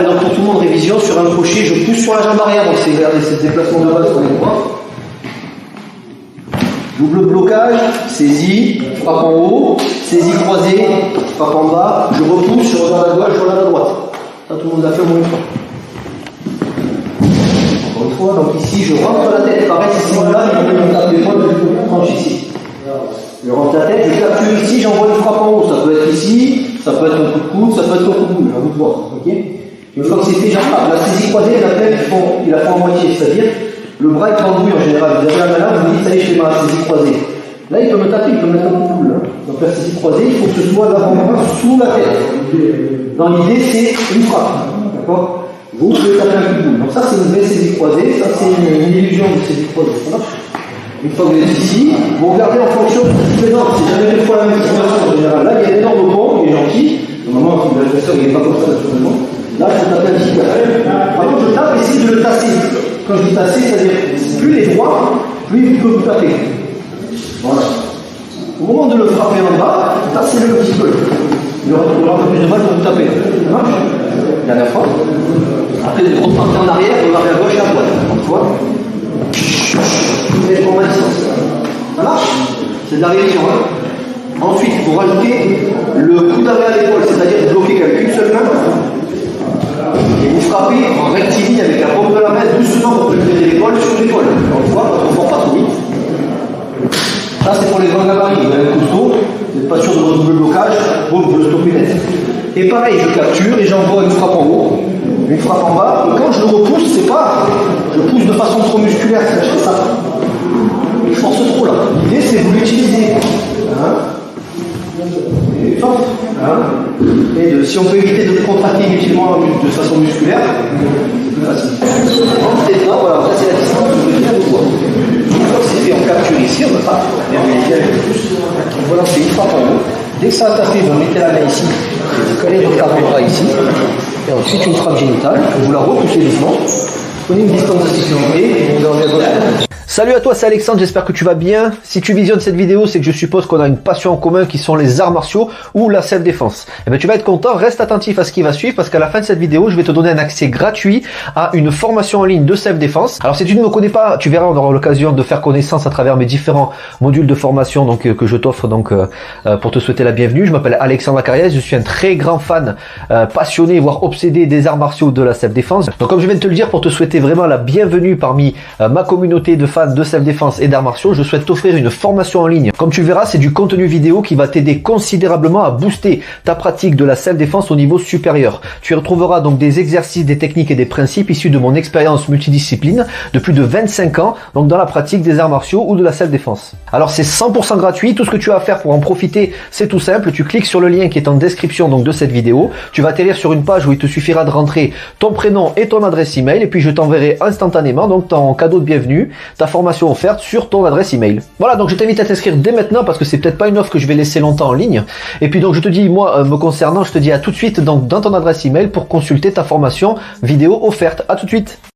Allez, donc pour tout le monde, révision, sur un crochet, je pousse sur la jambe arrière, donc c'est, regardez, c'est le déplacement de base qu'on est droit. Double blocage, saisie, frappe en haut, saisie croisée, frappe en bas, je repousse, je regarde à gauche, je regarde à droite. Ça, tout le monde l'a fait au moins une fois. Encore une fois, donc ici, je rentre la tête, pareil, c'est là, il me tape l'épaule, je tranche ici. Je rentre la tête, je capture ici, j'envoie une frappe en haut. Ça peut être ici, ça peut être un coup de coude, ça peut être un coup de boule, à vous de voir. Okay, une fois que c'est fait, j'attrape. La saisie croisée, il la fait en moitié, c'est-à-dire le bras est pendouille en général. Vous avez la main là, vous vous dites, ça y est, je fais ma saisie croisée. Là, il peut me taper, il peut me mettre un coup de boule. Hein. Donc la saisie croisée, il faut que ce soit l'avant-bras sous la tête. Dans l'idée, c'est une frappe. D'accord? Vous pouvez taper un coup de boule. Donc ça, c'est une vraie saisie croisée. Ça, c'est une illusion de saisie croisée. Ça marche? Une fois que vous êtes ici, vous regardez en fonction de ce qui c'est jamais une fois la même situation en général. Là, il y a un énorme pont, il est gentil. Normalement, si l'adversaire n'est pas comme ça, là, je tape un petit peu. Alors, je tape, essayez de le tasser. Quand je dis tasser, c'est-à-dire, plus il est droit, plus il peut vous taper. Voilà. Au moment de le frapper en bas, tassez-le un petit peu. Il aura un peu plus de mal pour vous taper. Ça marche? Dernière fois. Après, vous repartez en arrière, vous regardez à gauche et à droite. Une fois. Ça marche? C'est de la révision. Hein. Ensuite, vous rajoutez le coup d'arrêt à l'épaule, c'est-à-dire bloquer avec une seule main. Et vous frappez en rectiligne avec la paume de la main doucement pour lever l'épaule sur l'épaule. On voit, pas trop fort, pas trop vite. Ça, c'est pour les grands gabarits. Vous avez un couteau, vous n'êtes pas sûr de votre double blocage, boum, vous le stoppez net. Et pareil, je capture et j'envoie une frappe en haut, une frappe en bas. Et quand je le repousse, c'est pas. Je pousse de façon trop musculaire, c'est acheter ça. Je force trop là. L'idée, c'est vous l'utiliser. Hein, et force. Hein, et si on peut éviter de le contracter inutilement de façon musculaire, c'est plus facile. Entrez dedans, voilà, ça c'est la distance que je veux bien vous voir. Une fois que c'est fait, on capture ici, on attrape. Voilà, c'est une frappe en haut. Dès que ça a tapé, vous mettez la main ici, vous collez votre avant-bras ici, et ensuite une frappe génitale, vous la repoussez doucement, prenez une distance de sécurité et vous enlevez votre main. Salut à toi, c'est Alexandre, j'espère que tu vas bien. Si tu visionnes cette vidéo, c'est que je suppose qu'on a une passion en commun qui sont les arts martiaux ou la self-défense. Eh bien, tu vas être content, reste attentif à ce qui va suivre parce qu'à la fin de cette vidéo, je vais te donner un accès gratuit à une formation en ligne de self-défense. Alors, si tu ne me connais pas, tu verras, on aura l'occasion de faire connaissance à travers mes différents modules de formation donc que je t'offre donc pour te souhaiter la bienvenue. Je m'appelle Alexandre Acariès, je suis un très grand fan, passionné, voire obsédé des arts martiaux de la self-défense. Donc, comme je viens de te le dire, pour te souhaiter vraiment la bienvenue parmi ma communauté de fans de self-défense et d'arts martiaux, je souhaite t'offrir une formation en ligne. Comme tu verras, c'est du contenu vidéo qui va t'aider considérablement à booster ta pratique de la self-défense au niveau supérieur. Tu y retrouveras donc des exercices, des techniques et des principes issus de mon expérience multidiscipline de plus de 25 ans, donc dans la pratique des arts martiaux ou de la self-défense. Alors c'est 100% gratuit, tout ce que tu as à faire pour en profiter, c'est tout simple, tu cliques sur le lien qui est en description donc de cette vidéo, tu vas atterrir sur une page où il te suffira de rentrer ton prénom et ton adresse email et puis je t'enverrai instantanément donc ton cadeau de bienvenue, ta formation offerte sur ton adresse email. Voilà, donc je t'invite à t'inscrire dès maintenant parce que c'est peut-être pas une offre que je vais laisser longtemps en ligne. Et puis donc je te dis, moi me concernant, je te dis à tout de suite donc dans ton adresse email pour consulter ta formation vidéo offerte. À tout de suite.